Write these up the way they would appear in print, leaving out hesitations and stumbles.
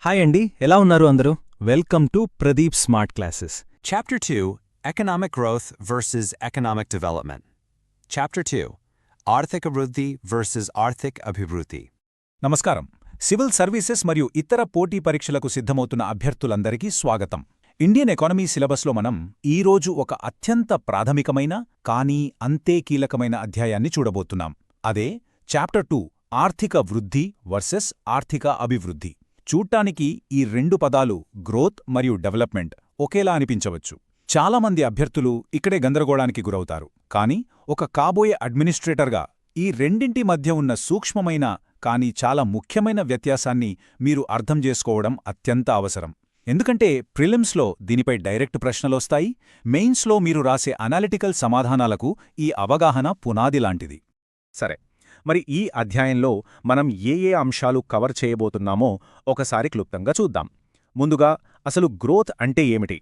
Hi అండి, ఎలా ఉన్నారు అందరూ? Welcome to Pradeep smart classes. Chapter 2 Economic Growth versus Economic Development. Chapter 2 Arthik Abhrudhi versus Arthik Abhivruthi. నమస్కారం. Civil services మరియు ఇతర పోటీ పరీక్షలకు సిద్ధమవుతున్న అభ్యర్థులందరికీ స్వాగతం. ఇండియన్ ఎకానమీ సిలబస్లో మనం ఈరోజు ఒక అత్యంత ప్రాథమికమైన కానీ అంతే కీలకమైన అధ్యాయాన్ని చూడబోతున్నాం. అదే చాప్టర్ 2 ఆర్థిక వృద్ధి వర్సెస్ ఆర్థిక అభివృద్ధి. చూడ్డానికి ఈ రెండు పదాలు గ్రోత్ మరియు డెవలప్మెంట్ ఒకేలా అనిపించవచ్చు. చాలామంది అభ్యర్థులు ఇక్కడే గందరగోళానికి గురవుతారు. కానీ ఒక కాబోయే అడ్మినిస్ట్రేటర్గా ఈ రెండింటి మధ్య ఉన్న సూక్ష్మమైన కానీ చాలా ముఖ్యమైన వ్యత్యాసాన్ని మీరు అర్థం చేసుకోవడం అత్యంత అవసరం. ఎందుకంటే ప్రిలిమ్స్లో దీనిపై డైరెక్ట్ ప్రశ్నలొస్తాయి, మెయిన్స్లో మీరు రాసే అనాలిటికల్ సమాధానాలకు ఈ అవగాహన పునాది లాంటిది. సరే, మరి ఈ అధ్యాయంలో మనం ఏ అంశాలు కవర్ చేయబోతున్నామో ఒకసారి క్లుప్తంగా చూద్దాం. ముందుగా అసలు గ్రోత్ అంటే ఏమిటి,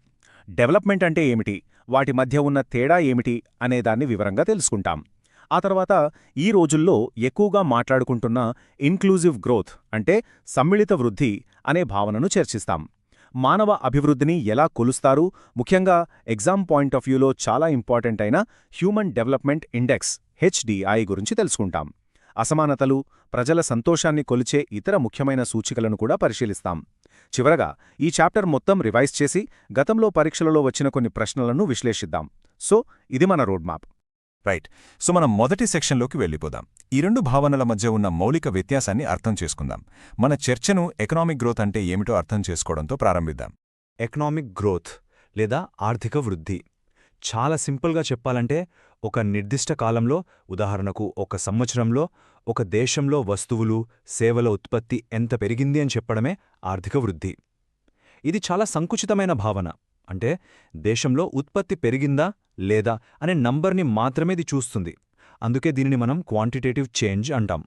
డెవలప్మెంట్ అంటే ఏమిటి, వాటి మధ్య ఉన్న తేడా ఏమిటి అనేదాన్ని వివరంగా తెలుసుకుంటాం. ఆ తర్వాత ఈ రోజుల్లో ఎక్కువగా మాట్లాడుకుంటున్న ఇన్క్లూజివ్ గ్రోత్ అంటే సమ్మిళిత వృద్ధి అనే భావనను చర్చిస్తాం. మానవ అభివృద్ధిని ఎలా కొలుస్తారు, ముఖ్యంగా ఎగ్జామ్ పాయింట్ ఆఫ్ వ్యూలో చాలా ఇంపార్టెంట్ అయిన హ్యూమన్ డెవలప్మెంట్ ఇండెక్స్ HDI గురించి తెలుసుకుంటాం. అసమానతలు, ప్రజల సంతోషాన్ని కొలిచే ఇతర ముఖ్యమైన సూచికలను కూడా పరిశీలిస్తాం. చివరగా ఈ చాప్టర్ మొత్తం రివైజ్ చేసి గతంలో పరీక్షలలో వచ్చిన కొన్ని ప్రశ్నలను విశ్లేషిద్దాం. సో ఇది మన రోడ్ మ్యాప్. రైట్. సో మనం మొదటి సెక్షన్లోకి వెళ్ళిపోదాం. ఈ రెండు భావనల మధ్య ఉన్న మౌలిక వ్యత్యాసాన్ని అర్థం చేసుకుందాం. మన చర్చను ఎకనామిక్ గ్రోత్ అంటే ఏమిటో అర్థం చేసుకోవడంతో ప్రారంభిద్దాం. ఎకనామిక్ గ్రోత్ లేదా ఆర్థిక వృద్ధి చాలా సింపుల్గా చెప్పాలంటే ఒక నిర్దిష్ట కాలంలో, ఉదాహరణకు ఒక సంవత్సరంలో ఒక దేశంలో వస్తువులు, సేవల ఉత్పత్తి ఎంత పెరిగింది అని చెప్పడమే ఆర్థిక వృద్ధి. ఇది చాలా సంకుచితమైన భావన. అంటే దేశంలో ఉత్పత్తి పెరిగిందా లేదా అనే నంబర్ని మాత్రమే ఇది చూస్తుంది. అందుకే దీనిని మనం క్వాంటిటేటివ్ చేంజ్ అంటాం.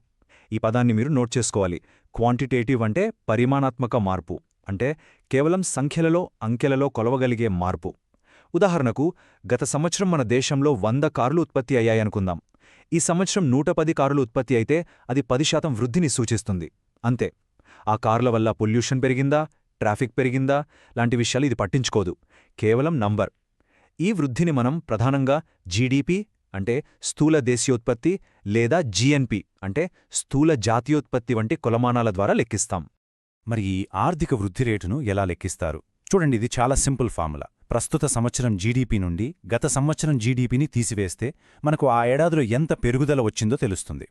ఈ పదాన్ని మీరు నోట్ చేసుకోవాలి. క్వాంటిటేటివ్ అంటే పరిమాణాత్మక మార్పు, అంటే కేవలం సంఖ్యలలో, అంకెలలో కొలవగలిగే మార్పు. ఉదాహరణకు గత సంవత్సరం మన దేశంలో 100 కార్లు ఉత్పత్తి అయ్యాయనుకుందాం. ఈ సంవత్సరం 110 కార్లు ఉత్పత్తి అయితే అది 10% వృద్ధిని సూచిస్తుంది. అంతే. ఆ కార్ల వల్ల పొల్యూషన్ పెరిగిందా, ట్రాఫిక్ పెరిగిందా లాంటి విషయాలు ఇది పట్టించుకోదు. కేవలం నంబర్. ఈ వృద్ధిని మనం ప్రధానంగా జీడీపీ అంటే స్థూల దేశీయోత్పత్తి లేదా GNP అంటే స్థూల జాతీయోత్పత్తి వంటి కొలమానాల ద్వారా లెక్కిస్తాం. మరి ఈ ఆర్థిక వృద్ధి రేటును ఎలా లెక్కిస్తారు? చూడండి, ఇది చాలా సింపుల్ ఫార్ములా. ప్రస్తుత సంవత్సరం జీడీపీ నుండి గత సంవత్సరం జీడీపీని తీసివేస్తే మనకు ఆ ఏడాదిలో ఎంత పెరుగుదల వచ్చిందో తెలుస్తుంది.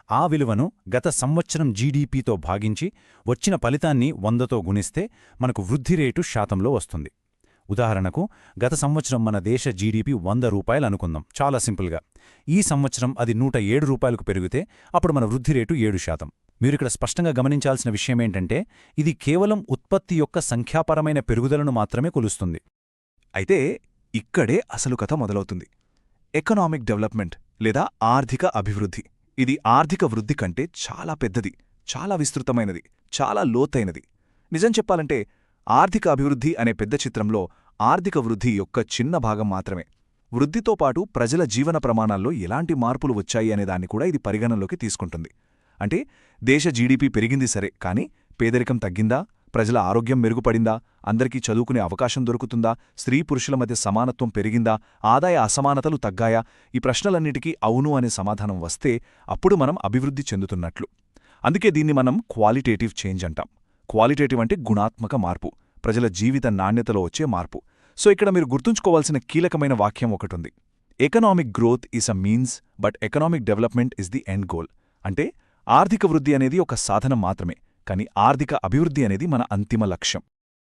ఆ విలువను గత సంవత్సరం జీడీపీతో భాగించి వచ్చిన ఫలితాన్ని 100తో గుణిస్తే మనకు వృద్ధి రేటు శాతంలో వస్తుంది. ఉదాహరణకు గత సంవత్సరం మన దేశ జీడీపీ 100 రూపాయలు అనుకుందాం. చాలా సింపుల్గా ఈ సంవత్సరం అది 107 రూపాయలకు పెరిగితే అప్పుడు మన వృద్ధి రేటు 7%. మీరిక్కడ స్పష్టంగా గమనించాల్సిన విషయమేంటంటే ఇది కేవలం ఉత్పత్తి యొక్క సంఖ్యాపరమైన పెరుగుదలను మాత్రమే కొలుస్తుంది. అయితే ఇక్కడే అసలు కథ మొదలవుతుంది. ఎకనామిక్ డెవలప్మెంట్ లేదా ఆర్థిక అభివృద్ధి. ఇది ఆర్థిక వృద్ధి కంటే చాలా పెద్దది, చాలా విస్తృతమైనది, చాలా లోతైనది. నిజం చెప్పాలంటే ఆర్థిక అభివృద్ధి అనే పెద్ద చిత్రంలో ఆర్థిక వృద్ధి యొక్క చిన్న భాగం మాత్రమే. వృద్ధితో పాటు ప్రజల జీవన ప్రమాణాల్లో ఎలాంటి మార్పులు వచ్చాయి అనేదాన్ని కూడా ఇది పరిగణనలోకి తీసుకుంటుంది. అంటే దేశ జీడీపీ పెరిగింది సరే, కానీ పేదరికం తగ్గిందా, ప్రజల ఆరోగ్యం మెరుగుపడిందా, అందరికీ చదువుకునే అవకాశం దొరుకుతుందా, స్త్రీ పురుషుల మధ్య సమానత్వం పెరిగిందా, ఆదాయ అసమానతలు తగ్గాయా, ఈ ప్రశ్నలన్నిటికీ అవును అనే సమాధానం వస్తే అప్పుడు మనం అభివృద్ధి చెందుతున్నట్లు. అందుకే దీన్ని మనం క్వాలిటేటివ్ చేంజ్ అంటాం. క్వాలిటేటివ్ అంటే గుణాత్మక మార్పు, ప్రజల జీవిత నాణ్యతలో వచ్చే మార్పు. సో ఇక్కడ మీరు గుర్తుంచుకోవాల్సిన కీలకమైన వాక్యం ఒకటుంది. Economic growth is a means but economic development is the end goal. అంటే ఆర్థిక వృద్ధి అనేది ఒక సాధనం మాత్రమే, కానీ ఆర్థిక అభివృద్ధి అనేది మన అంతిమ లక్ష్యం.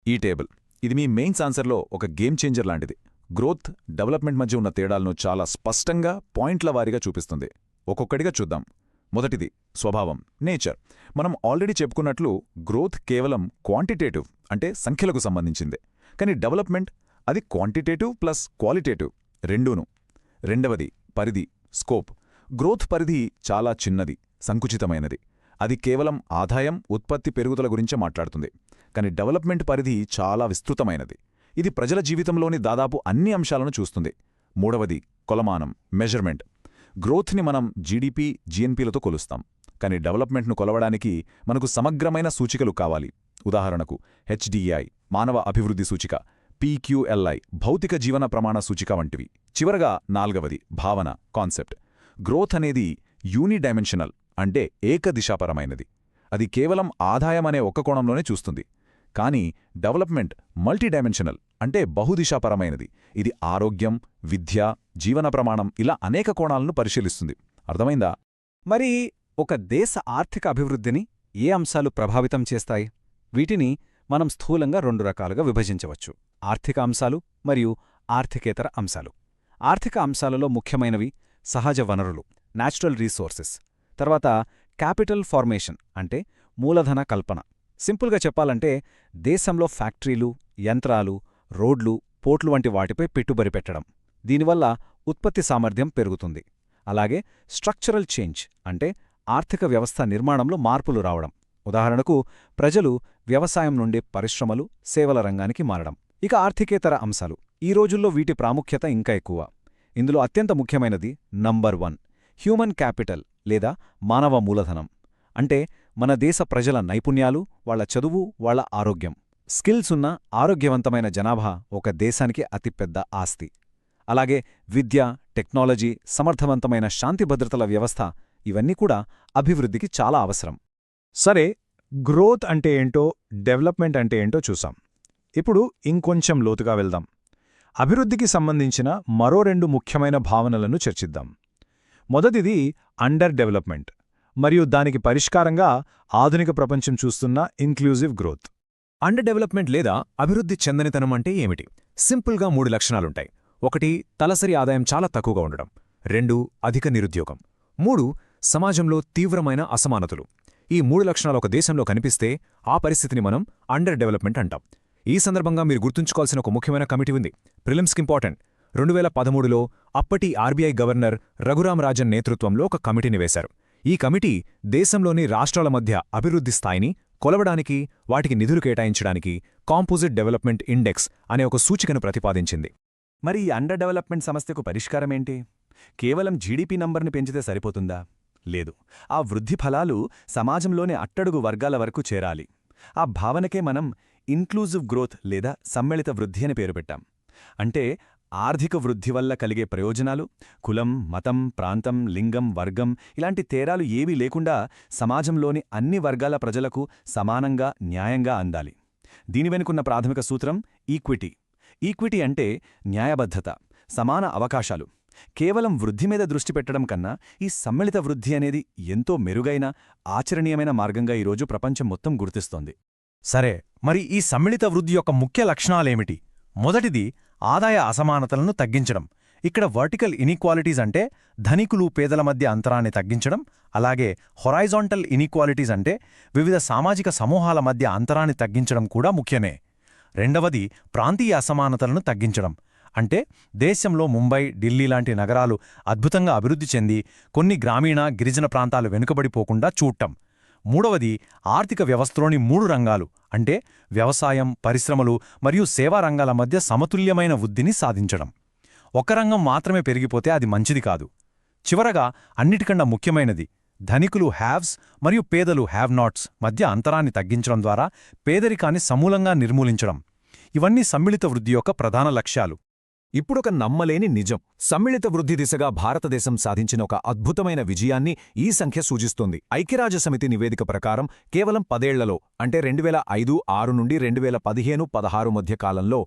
ఈ టేబుల్ ఇది మీ మెయిన్స్ ఆన్సర్లో ఒక గేమ్ చేంజర్ లాంటిది. గ్రోత్, డెవలప్మెంట్ మధ్య ఉన్న తేడాలను చాలా స్పష్టంగా పాయింట్ల వారీగా చూపిస్తుంది. ఒక్కొక్కటిగా చూద్దాం. మొదటిది స్వభావం, నేచర్. మనం ఆల్రెడీ చెప్పుకున్నట్లు గ్రోత్ కేవలం క్వాంటిటేటివ్ అంటే సంఖ్యలకు సంబంధించిందే, కానీ డెవలప్మెంట్ అది క్వాంటిటేటివ్ ప్లస్ క్వాలిటేటివ్ రెండూను. రెండవది పరిధి, స్కోప్. గ్రోత్ పరిధి చాలా చిన్నది, సంకుచితమైనది. అది కేవలం ఆదాయం, ఉత్పత్తి పెరుగుదల గురించే మాట్లాడుతుంది. కానీ డెవలప్మెంట్ పరిధి చాలా విస్తృతమైనది. ఇది ప్రజల జీవితంలోని దాదాపు అన్ని అంశాలను చూస్తుంది. మూడవది కొలమానం, మెజర్మెంట్. గ్రోత్ని మనం జీడీపీ, GNPలతో కొలుస్తాం. కానీ డెవలప్మెంట్ను కొలవడానికి మనకు సమగ్రమైన సూచికలు కావాలి. ఉదాహరణకు HDI మానవ అభివృద్ధి సూచిక, PQLI భౌతిక జీవన ప్రమాణ సూచిక వంటివి. చివరగా 4వది భావన, కాన్సెప్ట్. గ్రోత్ అనేది యూనిడైమెన్షనల్ అంటే ఏకదిశాపరమైనది. అది కేవలం ఆదాయమనే ఒక్క కోణంలోనే చూస్తుంది. కానీ డెవలప్మెంట్ మల్టీడైమెన్షనల్ అంటే బహుదిశాపరమైనది. ఇది ఆరోగ్యం, విద్య, జీవన ప్రమాణం ఇలా అనేక కోణాలను పరిశీలిస్తుంది. అర్థమైందా? మరి ఒక దేశ ఆర్థిక అభివృద్ధిని ఏ అంశాలు ప్రభావితం చేస్తాయి? వీటిని మనం స్థూలంగా 2 రకాలుగా విభజించవచ్చు: ఆర్థిక అంశాలు మరియు ఆర్థికేతర అంశాలు. ఆర్థిక అంశాలలో ముఖ్యమైనవి సహజ వనరులు, న్యాచురల్ రీసోర్సెస్. తర్వాత క్యాపిటల్ ఫార్మేషన్ అంటే మూలధన కల్పన. సింపుల్గా చెప్పాలంటే దేశంలో ఫ్యాక్టరీలు, యంత్రాలు, రోడ్లు, పోర్ట్లు వంటి వాటిపై పెట్టుబడి పెట్టడం. దీనివల్ల ఉత్పత్తి సామర్థ్యం పెరుగుతుంది. అలాగే స్ట్రక్చరల్ చేంజ్ అంటే ఆర్థిక వ్యవస్థ నిర్మాణంలో మార్పులు రావడం. ఉదాహరణకు ప్రజలు వ్యవసాయం నుండి పరిశ్రమలు, సేవల రంగానికి మారడం. ఇక ఆర్థికేతర అంశాలు. ఈ రోజుల్లో వీటి ప్రాముఖ్యత ఇంకా ఎక్కువ. ఇందులో అత్యంత ముఖ్యమైనది నంబర్ 1 హ్యూమన్ క్యాపిటల్ లేదా మానవ మూలధనం. అంటే మన దేశ ప్రజల నైపుణ్యాలు, వాళ్ల చదువు, వాళ్ల ఆరోగ్యం. స్కిల్స్ ఉన్న ఆరోగ్యవంతమైన జనాభా ఒక దేశానికి అతిపెద్ద ఆస్తి. అలాగే విద్య, టెక్నాలజీ, సమర్థవంతమైన శాంతి భద్రతల వ్యవస్థ ఇవన్నీ కూడా అభివృద్ధికి చాలా అవసరం. సరే, గ్రోత్ అంటే ఏంటో, డెవలప్మెంట్ అంటే ఏంటో చూసాం. ఇప్పుడు ఇంకొంచెం లోతుగా వెళ్దాం. అభివృద్ధికి సంబంధించిన మరో 2 ముఖ్యమైన భావనలను చర్చిద్దాం. మొదటిది అండర్ డెవలప్మెంట్ మరియు దానికి పరిష్కారంగా ఆధునిక ప్రపంచం చూస్తున్న ఇన్క్లూజివ్ గ్రోత్. అండర్ డెవలప్మెంట్ లేదా అభివృద్ధి చెందనితనం అంటే ఏమిటి? సింపుల్గా 3 లక్షణాలుంటాయి. 1 తలసరి ఆదాయం చాలా తక్కువగా ఉండడం. 2 అధిక నిరుద్యోగం. 3 సమాజంలో తీవ్రమైన అసమానతలు. ఈ 3 లక్షణాలు ఒక దేశంలో కనిపిస్తే ఆ పరిస్థితిని మనం అండర్ డెవలప్మెంట్ అంటాం. ఈ సందర్భంగా మీరు గుర్తుంచుకోవాల్సిన ఒక ముఖ్యమైన కమిటీ ఉంది, ప్రిలిమ్స్కి ఇంపార్టెంట్. 2013లో అప్పటి ఆర్బీఐ గవర్నర్ రఘురామ్ రాజన్ నేతృత్వంలో ఒక కమిటీని వేశారు. ఈ కమిటీ దేశంలోని రాష్ట్రాల మధ్య అభివృద్ధి స్థాయిని కొలవడానికి, వాటికి నిధులు కేటాయించడానికి కాంపోజిట్ డెవలప్మెంట్ ఇండెక్స్ అనే ఒక సూచికను ప్రతిపాదించింది. మరి ఈ అండర్ డెవలప్మెంట్ సమస్యకు పరిష్కారమేంటి? కేవలం జీడీపీ నంబర్ని పెంచితే సరిపోతుందా? లేదు. ఆ వృద్ధి ఫలాలు సమాజంలోని అట్టడుగు వర్గాల వరకు చేరాలి. ఆ భావనకే మనం ఇన్క్లూజివ్ గ్రోత్ లేదా సమ్మిళిత వృద్ధి అని పేరు పెట్టాం. అంటే ఆర్థిక వృద్ధి వల్ల కలిగే ప్రయోజనాలు కులం, మతం, ప్రాంతం, లింగం, వర్గం ఇలాంటి తేడాలు ఏవీ లేకుండా సమాజంలోని అన్ని వర్గాల ప్రజలకు సమానంగా, న్యాయంగా అందాలి. దీని వెనుకున్న ప్రాథమిక సూత్రం ఈక్విటీ. ఈక్విటీ అంటే న్యాయబద్ధత, సమాన అవకాశాలు. కేవలం వృద్ధి మీద దృష్టి పెట్టడం కన్నా ఈ సమ్మిళిత వృద్ధి అనేది ఎంతో మెరుగైన, ఆచరణీయమైన మార్గంగా ఈరోజు ప్రపంచం మొత్తం గుర్తిస్తోంది. సరే, మరి ఈ సమ్మిళిత వృద్ధి యొక్క ముఖ్య లక్షణాలేమిటి? మొదటిది ఆదాయ అసమానతలను తగ్గించడం. ఇక్కడ వర్టికల్ ఇనీక్వాలిటీస్ అంటే ధనికులు, పేదల మధ్య అంతరాన్ని తగ్గించడం. అలాగే హొరైజాంటల్ ఇనీక్వాలిటీస్ అంటే వివిధ సామాజిక సమూహాల మధ్య అంతరాన్ని తగ్గించడం కూడా ముఖ్యమే. రెండవది ప్రాంతీయ అసమానతలను తగ్గించడం. అంటే దేశంలో ముంబై, ఢిల్లీ లాంటి నగరాలు అద్భుతంగా అభివృద్ధి చెంది కొన్ని గ్రామీణ, గిరిజన ప్రాంతాలు వెనుకబడిపోకుండా చూడటం. మూడవది ఆర్థిక వ్యవస్థలోని 3 రంగాలు అంటే వ్యవసాయం, పరిశ్రమలు మరియు సేవా రంగాల మధ్య సమతుల్యమైన వృద్ధిని సాధించడం. ఒక రంగం మాత్రమే పెరిగిపోతే అది మంచిది కాదు. చివరగా అన్నిటికన్నా ముఖ్యమైనది ధనికులు హ్యావ్స్ మరియు పేదలు హ్యావ్ నాట్స్ మధ్య అంతరాన్ని తగ్గించడం ద్వారా పేదరికాన్ని సమూలంగా నిర్మూలించడం. ఇవన్నీ సమ్మిళిత వృద్ధి యొక్క ప్రధాన లక్ష్యాలు. ఇప్పుడొక నమ్మలేని నిజం. సమ్మిళిత వృద్ధి దిశగా భారతదేశం సాధించిన ఒక అద్భుతమైన విజయాన్ని ఈ సంఖ్య సూచిస్తోంది. ఐక్యరాజ్యసమితి నివేదిక ప్రకారం కేవలం 10 ఏళ్లలో అంటే 2005-6 నుండి 2015-16 మధ్య కాలంలో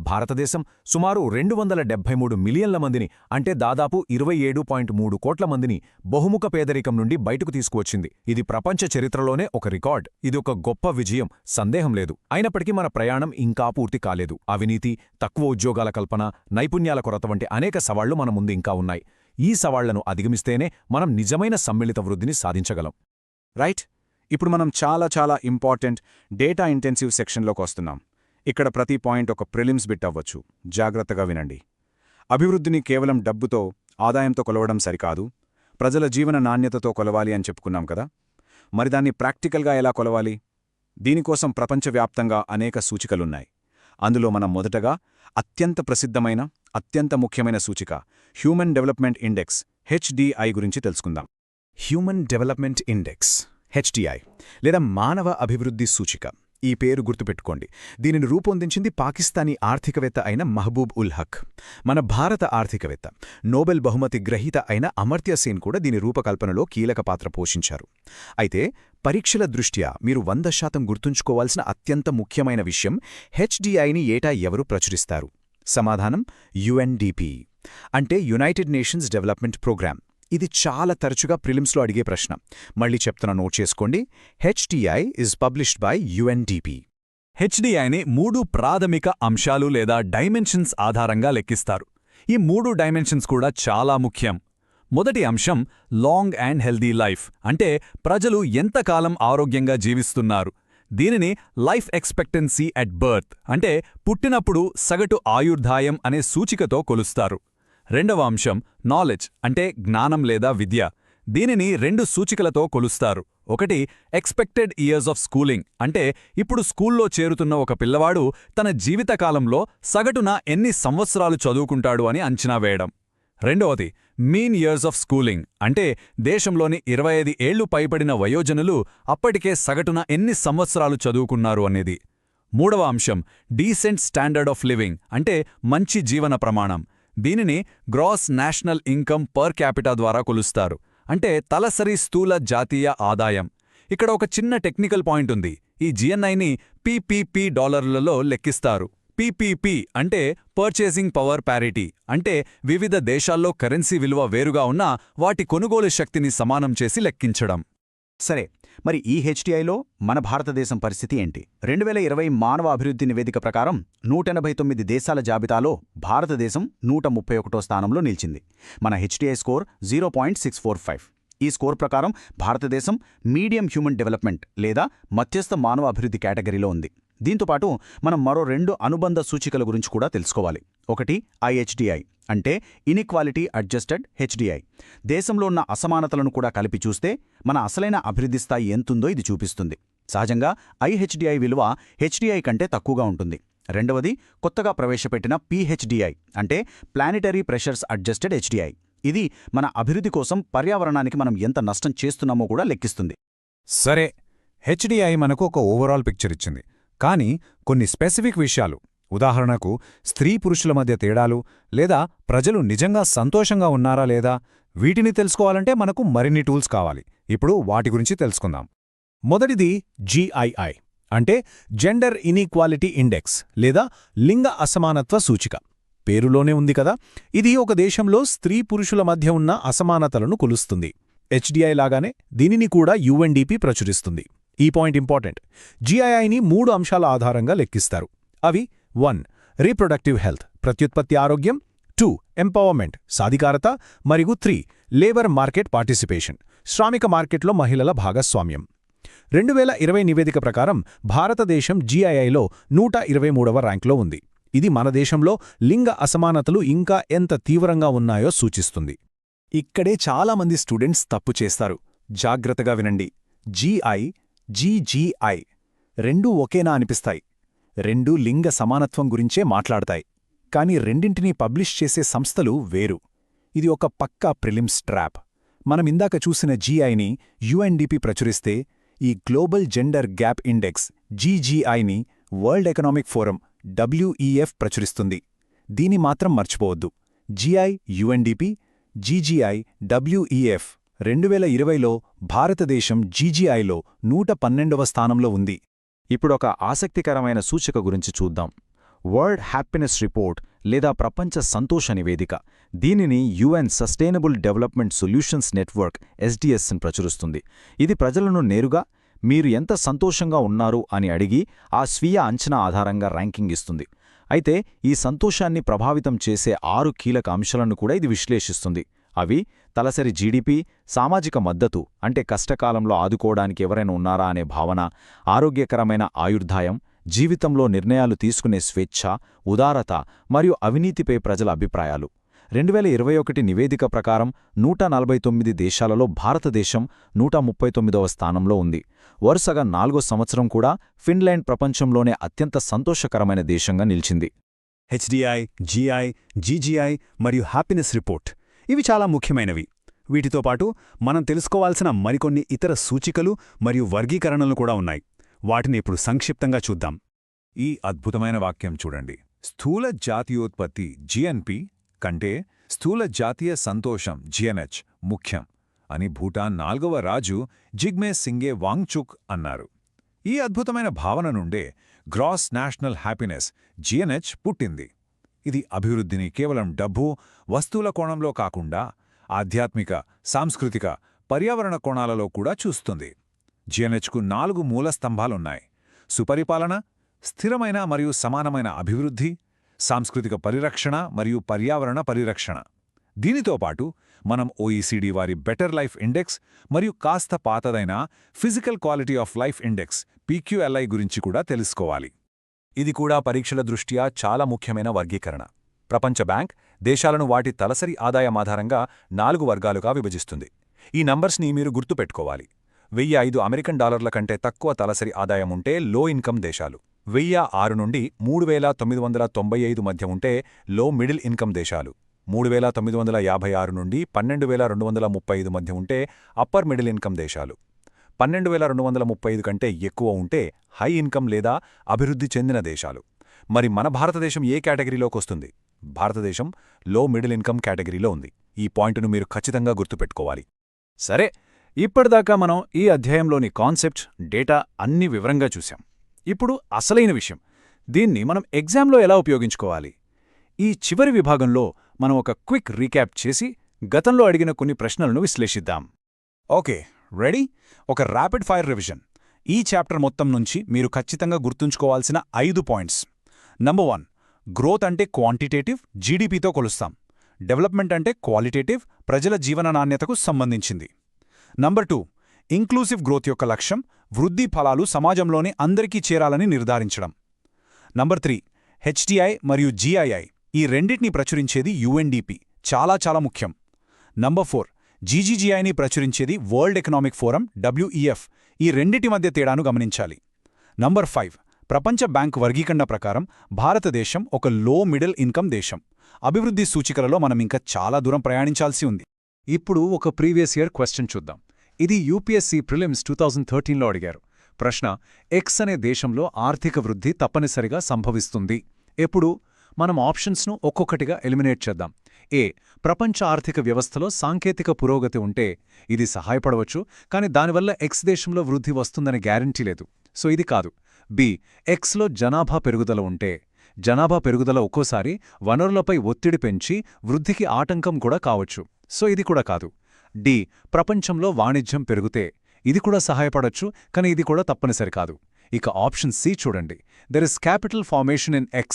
భారతదేశం సుమారు 273 మిలియన్ల మందిని అంటే దాదాపు 27.3 కోట్ల మందిని బహుముఖ పేదరికం నుండి బయటకు తీసుకువచ్చింది. ఇది ప్రపంచ చరిత్రలోనే ఒక రికార్డ్. ఇది ఒక గొప్ప విజయం, సందేహం లేదు. అయినప్పటికీ మన ప్రయాణం ఇంకా పూర్తి కాలేదు. అవినీతి, తక్కువ ఉద్యోగాల కల్పన, నైపుణ్యాల కొరత వంటి అనేక సవాళ్లు మన ముందు ఇంకా ఉన్నాయి. ఈ సవాళ్లను అధిగమిస్తేనే మనం నిజమైన సమ్మిళిత వృద్ధిని సాధించగలం. రైట్. ఇప్పుడు మనం చాలా ఇంపార్టెంట్ డేటా ఇంటెన్సివ్ సెక్షన్లోకి వస్తున్నాం. ఇక్కడ ప్రతి పాయింట్ ఒక ప్రిలిమ్స్ బిట్ అవ్వచ్చు. జాగ్రత్తగా వినండి. అభివృద్ధిని కేవలం డబ్బుతో, ఆదాయంతో కొలవడం సరికాదు, ప్రజల జీవన నాణ్యతతో కొలవాలి అని చెప్పుకున్నాం కదా. మరి దాన్ని ప్రాక్టికల్గా ఎలా కొలవాలి? దీనికోసం ప్రపంచవ్యాప్తంగా అనేక సూచికలున్నాయి. అందులో మనం మొదటగా అత్యంత ప్రసిద్ధమైన, అత్యంత ముఖ్యమైన సూచిక హ్యూమన్ డెవలప్మెంట్ ఇండెక్స్ HDI గురించి తెలుసుకుందాం. హ్యూమన్ డెవలప్మెంట్ ఇండెక్స్ HDI లేదా మానవ అభివృద్ధి సూచిక ఈ పేరు గుర్తుపెట్టుకోండి. దీనిని రూపొందించింది పాకిస్తానీ ఆర్థికవేత్త అయిన మహబూబ్ ఉల్ హక్. మన భారత ఆర్థికవేత్త, నోబెల్ బహుమతి గ్రహీత అయిన అమర్త్య సేన్ కూడా దీని రూపకల్పనలో కీలక పాత్ర పోషించారు. అయితే పరీక్షల దృష్ట్యా మీరు 100% గుర్తుంచుకోవాల్సిన అత్యంత ముఖ్యమైన విషయం, హెచ్డిఐని ఏటా ఎవరు ప్రచురిస్తారు? సమాధానం యుఎన్డిపి, అంటే యునైటెడ్ నేషన్స్ డెవలప్మెంట్ ప్రోగ్రామ్. ఇది చాలా తరచుగా ప్రిలిమ్స్లో అడిగే ప్రశ్న. మళ్ళీ చెప్తున్నా, నోట్ చేసుకోండి. HDI is published by UNDP. హెచ్డిఐని 3 ప్రాథమిక అంశాలు లేదా డైమెన్షన్స్ ఆధారంగా లెక్కిస్తారు. ఈ 3 డైమెన్షన్స్ కూడా చాలా ముఖ్యం. మొదటి అంశం లాంగ్ అండ్ హెల్దీ లైఫ్, అంటే ప్రజలు ఎంతకాలం ఆరోగ్యంగా జీవిస్తున్నారు. దీనిని లైఫ్ ఎక్స్పెక్టెన్సీ అట్ బర్త్, అంటే పుట్టినప్పుడు సగటు ఆయుర్దాయం అనే సూచికతో కొలుస్తారు. రెండవ అంశం నాలెడ్జ్, అంటే జ్ఞానం లేదా విద్య. దీనిని 2 సూచికలతో కొలుస్తారు. ఒకటి ఎక్స్పెక్టెడ్ ఇయర్స్ ఆఫ్ స్కూలింగ్, అంటే ఇప్పుడు స్కూల్లో చేరుతున్న ఒక పిల్లవాడు తన జీవితకాలంలో సగటున ఎన్ని సంవత్సరాలు చదువుకుంటాడు అని అంచనా వేయడం. రెండవది మీన్ ఇయర్స్ ఆఫ్ స్కూలింగ్, అంటే దేశంలోని 25 ఏళ్లు పైబడిన వయోజనులు అప్పటికే సగటున ఎన్ని సంవత్సరాలు చదువుకున్నారు అనేది. మూడవ అంశం డీసెంట్ స్టాండర్డ్ ఆఫ్ లివింగ్, అంటే మంచి జీవన ప్రమాణం. దీనిని gross national income per capita ద్వారా కొలుస్తారు, అంటే తలసరి స్థూల జాతీయ ఆదాయం. ఇక్కడ ఒక చిన్న టెక్నికల్ పాయింట్ ఉంది. ఈ జిఎన్ఐని పీపీపీ డాలర్లలో లెక్కిస్తారు. పీపీపీ అంటే పర్చేసింగ్ పవర్ ప్యారిటీ, అంటే వివిధ దేశాల్లో కరెన్సీ విలువ వేరుగా ఉన్నా వాటి కొనుగోలు శక్తిని సమానం చేసి లెక్కించడం. సరే, మరి ఈ హెచ్డిఐలో మన భారతదేశం పరిస్థితి ఏంటి? 2020 మానవ అభివృద్ధి నివేదిక ప్రకారం 189 దేశాల జాబితాలో భారతదేశం 131వ స్థానంలో నిలిచింది. మన హెచ్డిఐ స్కోర్ 0.645. ఈ స్కోర్ ప్రకారం భారతదేశం మీడియం హ్యూమన్ డెవలప్మెంట్ లేదా మధ్యస్థ మానవ అభివృద్ధి కేటగిరీలో ఉంది. దీంతోపాటు మనం మరో 2 అనుబంధ సూచికల గురించి కూడా తెలుసుకోవాలి. ఒకటి ఐహెచ్డిఐ, అంటే ఇన్ఈక్వాలిటీ అడ్జస్టెడ్ హెచ్డిఐ. దేశంలో ఉన్న అసమానతలను కూడా కలిపి చూస్తే మన అసలైన అభివృద్ధి స్థాయి ఎంతుందో ఇది చూపిస్తుంది. సహజంగా ఐహెచ్డిఐ విలువ హెచ్డిఐ కంటే తక్కువగా ఉంటుంది. రెండవది కొత్తగా ప్రవేశపెట్టిన పిహెచ్డిఐ, అంటే ప్లానిటరీ ప్రెషర్స్ అడ్జస్టెడ్ హెచ్డిఐ. ఇది మన అభివృద్ధి కోసం పర్యావరణానికి మనం ఎంత నష్టం చేస్తున్నామో కూడా లెక్కిస్తుంది. సరే, హెచ్డిఐ మనకు ఒక ఓవరాల్ పిక్చర్ ఇచ్చింది. కానీ కొన్ని స్పెసిఫిక్ విషయాలు, ఉదాహరణకు స్త్రీ పురుషుల మధ్య తేడాలు, లేదా ప్రజలు నిజంగా సంతోషంగా ఉన్నారా లేదా, వీటిని తెలుసుకోవాలంటే మనకు మరిన్ని టూల్స్ కావాలి. ఇప్పుడు వాటి గురించి తెలుసుకుందాం. మొదటిది జిఐఐ, అంటే జెండర్ ఇన్ఈక్వాలిటీ ఇండెక్స్ లేదా లింగ అసమానత్వ సూచిక. పేరులోనే ఉంది కదా, ఇది ఒక దేశంలో స్త్రీ పురుషుల మధ్య ఉన్న అసమానతలను కొలుస్తుంది. హెచ్డిఐ లాగానే దీనిని కూడా యుఎన్డిపి ప్రచురిస్తుంది. ఈ పాయింట్ ఇంపార్టెంట్. జిఐఐని 3 అంశాల ఆధారంగా లెక్కిస్తారు. అవి 1. రీప్రొడక్టివ్ హెల్త్, ప్రత్యుత్పత్తి ఆరోగ్యం. 2. ఎంపవర్మెంట్, సాధికారత. మరియు 3. లేబర్ మార్కెట్ పార్టిసిపేషన్, శ్రామిక మార్కెట్లో మహిళల భాగస్వామ్యం. 2020 నివేదిక ప్రకారం భారతదేశం జిఐఐలో 123వ ర్యాంక్లో ఉంది. ఇది మన దేశంలో లింగ అసమానతలు ఇంకా ఎంత తీవ్రంగా ఉన్నాయో సూచిస్తుంది. ఇక్కడే చాలామంది స్టూడెంట్స్ తప్పు చేస్తారు. జాగ్రత్తగా వినండి. జిఐ, జిజిఐ రెండూ ఒకేనా అనిపిస్తాయి. రెండూ లింగ సమానత్వం గురించే మాట్లాడతాయి. కాని రెండింటినీ పబ్లిష్ చేసే సంస్థలు వేరు. ఇది ఒక పక్కా ప్రిలిమ్స్ ట్రాప్. మనమిందాక చూసిన జిఐని యుఎన్డిపి ప్రచురిస్తే, ఈ గ్లోబల్ జెండర్ గ్యాప్ ఇండెక్స్ జిజిఐని వరల్డ్ ఎకనామిక్ ఫోరం WEF ప్రచురిస్తుంది. దీని మాత్రం మర్చిపోవద్దు. GI UNDP, GGI WEF. 2020లో భారతదేశం జిజిఐలో 112వ స్థానంలో ఉంది. ఇప్పుడొక ఆసక్తికరమైన సూచిక గురించి చూద్దాం. వరల్డ్ హ్యాపీనెస్ రిపోర్ట్ లేదా ప్రపంచ సంతోష నివేదిక. దీనిని UN sustainable development solutions network SDSని ప్రచురిస్తుంది. ఇది ప్రజలను నేరుగా మీరు ఎంత సంతోషంగా ఉన్నారు అని అడిగి ఆ స్వీయ అంచనా ఆధారంగా ర్యాంకింగ్ ఇస్తుంది. అయితే ఈ సంతోషాన్ని ప్రభావితం చేసే 6 కీలక అంశాలను కూడా ఇది విశ్లేషిస్తుంది. అవి తలసరి జీడిపి, సామాజిక మద్దతు, అంటే కష్టకాలంలో ఆదుకోవడానికి ఎవరైనా ఉన్నారా అనే భావన, ఆరోగ్యకరమైన ఆయుర్దాయం, జీవితంలో నిర్ణయాలు తీసుకునే స్వేచ్ఛ, ఉదారత మరియు అవినీతిపై ప్రజల అభిప్రాయాలు. 2021 నివేదిక ప్రకారం 149 దేశాలలో భారతదేశం 139వ స్థానంలో ఉంది. వరుసగా 4వ సంవత్సరం కూడా ఫిన్లాండ్ ప్రపంచంలోనే అత్యంత సంతోషకరమైన దేశంగా నిలిచింది. హెచ్డిఐ, జిఐ, జిజిఐ మరియు హ్యాపీనెస్ రిపోర్ట్ ఇవి చాలా ముఖ్యమైనవి. వీటితో పాటు మనం తెలుసుకోవాల్సిన మరికొన్ని ఇతర సూచికలు మరియు వర్గీకరణలు కూడా ఉన్నాయి. వాటిని ఇప్పుడు సంక్షిప్తంగా చూద్దాం. ఈ అద్భుతమైన వాక్యం చూడండి. స్థూల జాతీయోత్పత్తి జిఎన్పి కంటే స్థూల జాతీయ సంతోషం జిఎన్హెచ్ ముఖ్యం అని భూటాన్ 4వ రాజు జిగ్మే సింగే వాంగ్చుక్ అన్నారు. ఈ అద్భుతమైన భావన నుండే గ్రాస్ నేషనల్ హ్యాపీనెస్ జిఎన్హెచ్ పుట్టింది. ఇది అభివృద్ధిని కేవలం డబ్బు, వస్తువుల కోణంలో కాకుండా ఆధ్యాత్మిక, సాంస్కృతిక, పర్యావరణ కోణాలలో కూడా చూస్తుంది. జిఎన్హెచ్కు 4 మూల స్తంభాలున్నాయి: సుపరిపాలన, స్థిరమైన మరియు సమానమైన అభివృద్ధి, సాంస్కృతిక పరిరక్షణ మరియు పర్యావరణ పరిరక్షణ. దీనితో పాటు మనం OECD వారి బెటర్ లైఫ్ ఇండెక్స్ మరియు కాస్త పాతదైన physical quality of life index PQLI గురించి కూడా తెలుసుకోవాలి. ఇది కూడా పరీక్షల దృష్ట్యా చాలా ముఖ్యమైన వర్గీకరణ. ప్రపంచ బ్యాంక్ దేశాలను వాటి తలసరి ఆదాయం ఆధారంగా 4 వర్గాలుగా విభజిస్తుంది. ఈ నంబర్స్ని మీరు గుర్తుపెట్టుకోవాలి. 1005 అమెరికన్ డాలర్ల కంటే తక్కువ తలసరి ఆదాయం ఉంటే లో ఇన్కమ్ దేశాలు, 1006 నుండి 3995 మధ్య ఉంటే లో మిడిల్ ఇన్కమ్ దేశాలు, 3956 నుండి 12235 మధ్య ఉంటే అప్పర్ మిడిల్ ఇన్కమ్ దేశాలు, 12235 కంటే ఎక్కువ ఉంటే హై ఇన్కమ్ లేదా అభివృద్ధి చెందిన దేశాలు. మరి మన భారతదేశం ఏ కేటగిరీలోకొస్తుంది? భారతదేశం లో మిడిల్ ఇన్కమ్ కేటగిరీలో ఉంది. ఈ పాయింట్ను మీరు ఖచ్చితంగా గుర్తుపెట్టుకోవాలి. సరే, ఇప్పటిదాకా మనం ఈ అధ్యాయంలోని కాన్సెప్ట్, డేటా అన్ని వివరంగా చూశాం. ఇప్పుడు అసలైన విషయం, దీన్ని మనం ఎగ్జామ్లో ఎలా ఉపయోగించుకోవాలి? ఈ చివరి విభాగంలో మనం ఒక క్విక్ రీక్యాప్ చేసి గతంలో అడిగిన కొన్ని ప్రశ్నలను విశ్లేషిద్దాం. Okay, ready? ఒక ర్యాపిడ్ ఫైర్ రివిజన్. ఈ చాప్టర్ మొత్తం నుంచి మీరు ఖచ్చితంగా గుర్తుంచుకోవాల్సిన 5 పాయింట్స్. నంబర్ 1, గ్రోత్ అంటే క్వాంటిటేటివ్, జీడీపీతో కొలుస్తాం. డెవలప్మెంట్ అంటే క్వాలిటేటివ్, ప్రజల జీవన నాణ్యతకు సంబంధించింది. నంబర్ 2, ఇంక్లూసివ్ గ్రోత్ యొక్క లక్ష్యం వృద్ధి ఫలాలు సమాజంలోని అందరికీ చేరాలని నిర్ధారించడం. నంబర్ 3, HDI మరియు GII ఈ రెండింటినీ ప్రచురించేది UNDP, చాలా ముఖ్యం. నంబర్ 4, GGGIని ప్రచురించేది వరల్డ్ ఎకనామిక్ ఫోరం WEF, ఈ రెండిటి మధ్య తేడాను గమనించాలి. నంబర్ 5, ప్రపంచ బ్యాంక్ వర్గీకరణ ప్రకారం భారతదేశం ఒక లో మిడిల్ ఇన్కమ్ దేశం. అభివృద్ధి సూచికలలో మనం ఇంకా చాలా దూరం ప్రయాణించాల్సి ఉంది. ఇప్పుడు ఒక ప్రీవియస్ ఇయర్ క్వశ్చన్ చూద్దాం. ఇది UPSC ప్రిలిమ్స్ 2013లో అడిగారు. ప్రశ్న: X అనే దేశంలో ఆర్థిక వృద్ధి తప్పనిసరిగా సంభవిస్తుంది. ఎప్పుడు? మనం ఆప్షన్స్ను ఒక్కొక్కటిగా ఎలిమినేట్ చేద్దాం. A, ప్రపంచ ఆర్థిక వ్యవస్థలో సాంకేతిక పురోగతి ఉంటే ఇది సహాయపడవచ్చు, కానీ దానివల్ల X దేశంలో వృద్ధి వస్తుందనే గ్యారంటీ లేదు, సో ఇది కాదు. B, Xలో జనాభా పెరుగుదల ఉంటే జనాభా పెరుగుదల ఒక్కోసారి వనరులపై ఒత్తిడి పెంచి వృద్ధికి ఆటంకం కూడా కావచ్చు, సో ఇది కూడా కాదు. D, ప్రపంచంలో వాణిజ్యం పెరిగితే ఇది కూడా సహాయపడొచ్చు, కానీ ఇది కూడా తప్పనిసరి కాదు. ఇక ఆప్షన్ C చూడండి. There is capital formation in X,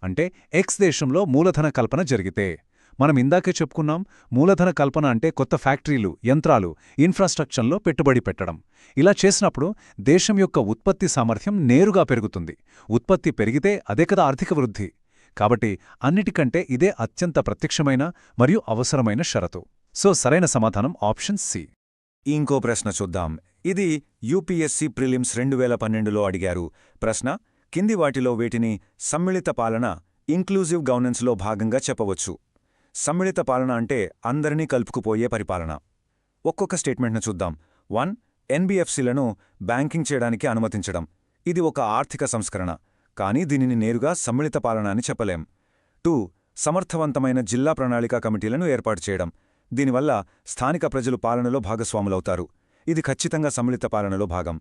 అంటే X దేశంలో మూలధన కల్పన జరిగితే. మనం ఇందాకే చెప్పుకున్నాం, మూలధన కల్పన అంటే కొత్త ఫ్యాక్టరీలు, యంత్రాలు, ఇన్ఫ్రాస్ట్రక్చర్లో పెట్టుబడి పెట్టడం. ఇలా చేసినప్పుడు దేశం యొక్క ఉత్పత్తి సామర్థ్యం నేరుగా పెరుగుతుంది. ఉత్పత్తి పెరిగితే అదే కదా ఆర్థిక వృద్ధి. కాబట్టి అన్నిటికంటే ఇదే అత్యంత ప్రత్యక్షమైన మరియు అవసరమైన షరతు. సో సరైన సమాధానం ఆప్షన్ C. ఇంకో ప్రశ్న చూద్దాం. ఇది UPSC ప్రిలిమ్స్ 2012లో అడిగారు. ప్రశ్న: కింది వాటిలో వేటిని సమ్మిళిత పాలన, ఇంక్లూజివ్ గవర్నెన్స్లో భాగంగా చెప్పవచ్చు? సమ్మిళిత పాలన అంటే అందరినీ కలుపుకుపోయే పరిపాలన. ఒక్కొక్క స్టేట్మెంట్ను చూద్దాం. 1, NBFCలను బ్యాంకింగ్ చేయడానికి అనుమతించడం. ఇది ఒక ఆర్థిక సంస్కరణ, కానీ దీనిని నేరుగా సమ్మిళిత పాలన అని చెప్పలేం. 2, సమర్థవంతమైన జిల్లా ప్రణాళికా కమిటీలను ఏర్పాటు చేయడం. దీనివల్ల స్థానిక ప్రజలు పాలనలో భాగస్వాములవుతారు. ఇది ఖచ్చితంగా సమ్మిళిత పాలనలో భాగం.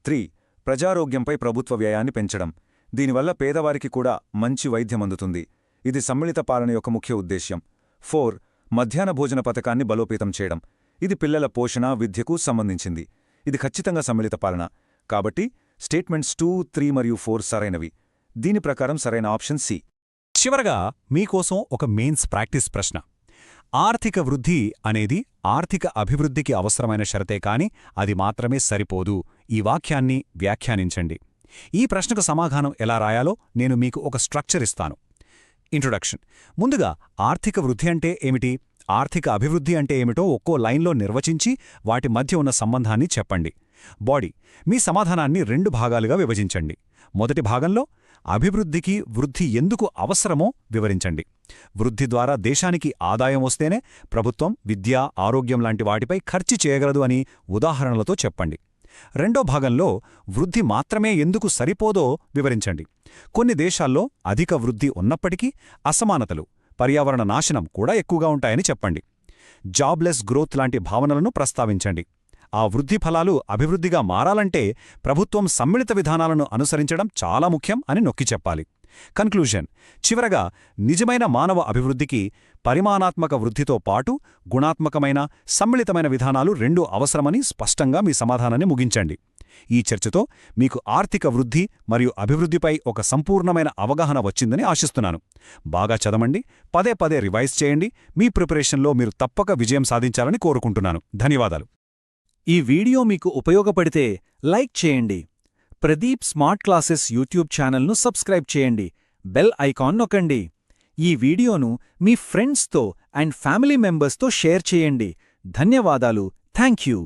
3, ప్రజారోగ్యంపై ప్రభుత్వ వ్యయాన్ని పెంచడం. దీనివల్ల పేదవారికి కూడా మంచి వైద్యం అందుతుంది. ఇది సమ్మిళిత పాలన యొక్క ముఖ్య ఉద్దేశ్యం. 4, మధ్యాహ్న భోజన పథకాన్ని బలోపేతం చేయడం. ఇది పిల్లల పోషణ, విద్యకు సంబంధించింది. ఇది ఖచ్చితంగా సమ్మిళిత పాలన. కాబట్టి స్టేట్మెంట్స్ 2, 3 మరియు 4 సరైనవి. దీని ప్రకారం సరైన ఆప్షన్ C. చివరగా మీకోసం ఒక మెయిన్స్ ప్రాక్టీస్ ప్రశ్న. ఆర్థిక వృద్ధి అనేది ఆర్థిక అభివృద్ధికి అవసరమైన షరతే కాని అది మాత్రమే సరిపోదు. ఈ వాక్యాన్ని వ్యాఖ్యానించండి. ఈ ప్రశ్నకు సమాధానం ఎలా రాయాలో నేను మీకు ఒక స్ట్రక్చర్ ఇస్తాను. ఇంట్రొడక్షన్. ముందుగా ఆర్థిక వృద్ధి అంటే ఏమిటి, ఆర్థిక అభివృద్ధి అంటే ఏమిటో ఒక్కో లైన్లో నిర్వచించి వాటి మధ్య ఉన్న సంబంధాన్ని చెప్పండి. బాడీ. మీ సమాధానాన్ని 2 భాగాలుగా విభజించండి. మొదటి భాగంలో అభివృద్ధికి వృద్ధి ఎందుకు అవసరమో వివరించండి. వృద్ధి ద్వారా దేశానికి ఆదాయం వస్తేనే ప్రభుత్వం విద్య, ఆరోగ్యం లాంటి వాటిపై ఖర్చు చేయగలదు అని ఉదాహరణలతో చెప్పండి. రెండో భాగంలో వృద్ధి మాత్రమే ఎందుకు సరిపోదో వివరించండి. కొన్ని దేశాల్లో అధిక వృద్ధి ఉన్నప్పటికీ అసమానతలు, పర్యావరణ నాశనం కూడా ఎక్కువగా ఉంటాయని చెప్పండి. జాబ్లెస్ గ్రోత్ లాంటి భావనలను ప్రస్తావించండి. ఆ వృద్ధి ఫలాలు అభివృద్ధిగా మారాలంటే ప్రభుత్వం సమ్మిళిత విధానాలను అనుసరించడం చాలా ముఖ్యం అని నొక్కి చెప్పాలి. కన్క్లూజన్: చివరగా, నిజమైన మానవ అభివృద్ధికి పరిమాణాత్మక వృద్ధితో పాటు గుణాత్మకమైన, సమ్మిళితమైన విధానాలు రెండూ అవసరమని స్పష్టంగా మీ సమాధానాన్ని ముగించండి. ఈ చర్చతో మీకు ఆర్థిక వృద్ధి మరియు అభివృద్ధిపై ఒక సంపూర్ణమైన అవగాహన వచ్చిందని ఆశిస్తున్నాను. బాగా చదవండి, పదే పదే రివైజ్ చేయండి. మీ ప్రిపరేషన్లో మీరు తప్పక విజయం సాధించాలని కోరుకుంటున్నాను. ధన్యవాదాలు. ఈ వీడియో మీకు ఉపయోగపడితే లైక్ చేయండి. ప్రదీప్ స్మార్ట్ క్లాసెస్ యూట్యూబ్ ఛానల్ను సబ్స్క్రైబ్ చేయండి. బెల్ ఐకాన్ నొక్కండి. ఈ వీడియోను మీ ఫ్రెండ్స్తో అండ్ ఫ్యామిలీ మెంబర్స్తో షేర్ చేయండి. ధన్యవాదాలు. Thank you.